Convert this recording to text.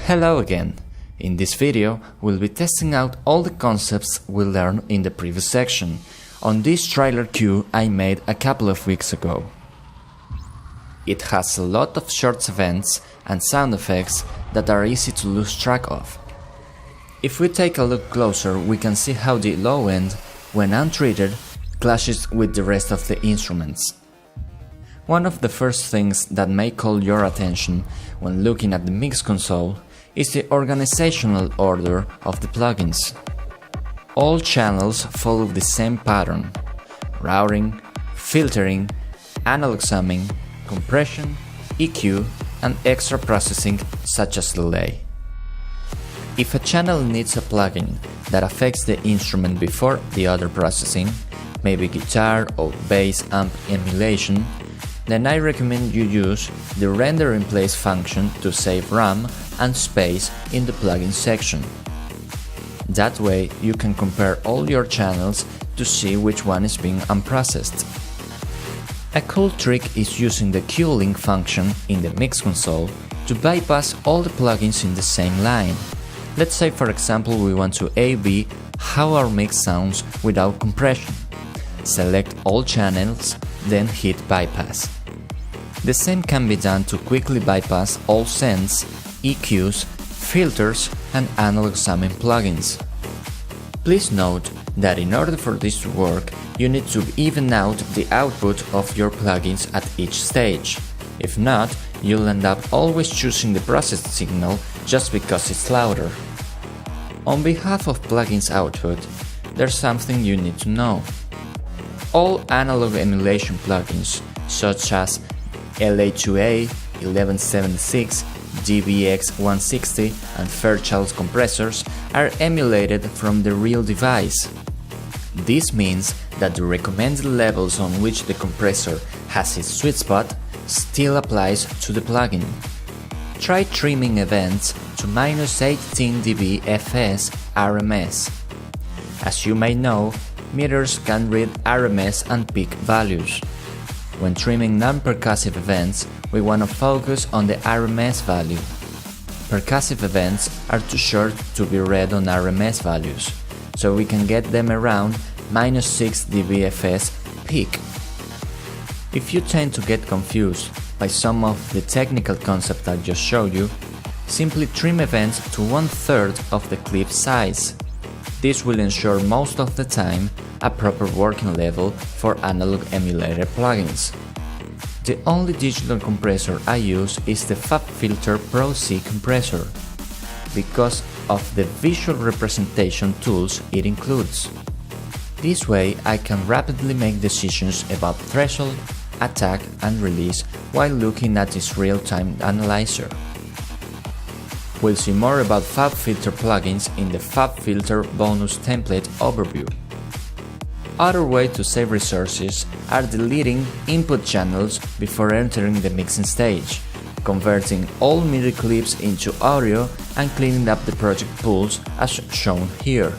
Hello again! In this video, we'll be testing out all the concepts we learned in the previous section on this trailer cue I made a couple of weeks ago. It has a lot of short events and sound effects that are easy to lose track of. If we take a look closer, we can see how the low end, when untreated, clashes with the rest of the instruments. One of the first things that may call your attention when looking at the mix console is the organizational order of the plugins. All channels follow the same pattern: routing, filtering, analog summing, compression, EQ, and extra processing such as delay. If a channel needs a plugin that affects the instrument before the other processing, maybe guitar or bass amp emulation, then I recommend you use the render in place function to save RAM and space in the plugin section. That way you can compare all your channels to see which one is being unprocessed. A cool trick is using the Q-Link function in the mix console to bypass all the plugins in the same line. Let's say for example we want to A/B how our mix sounds without compression. Select all channels, then hit bypass. The same can be done to quickly bypass all sends, EQs, filters, and analog summing plugins. Please note that in order for this to work, you need to even out the output of your plugins at each stage. If not, you'll end up always choosing the processed signal just because it's louder. On behalf of plugins output, there's something you need to know. All analog emulation plugins, such as LA2A, 1176, DBX160 and Fairchild compressors, are emulated from the real device. This means that the recommended levels on which the compressor has its sweet spot still applies to the plugin. Try trimming events to -18 dB fs RMS. As you may know, meters can read RMS and peak values. When trimming non-percussive events, we want to focus on the RMS value. Percussive events are too short to be read on RMS values, so we can get them around -6 dB fs peak. If you tend to get confused by some of the technical concept I just showed you, simply trim events to 1/3 of the clip size. This will ensure most of the time a proper working level for analog emulator plugins. The only digital compressor I use is the FabFilter Pro C compressor, because of the visual representation tools it includes. This way I can rapidly make decisions about threshold, attack and release while looking at its real-time analyzer. We'll see more about FabFilter plugins in the FabFilter bonus template overview. Other way to save resources are deleting input channels before entering the mixing stage, converting all MIDI clips into audio and cleaning up the project pools as shown here.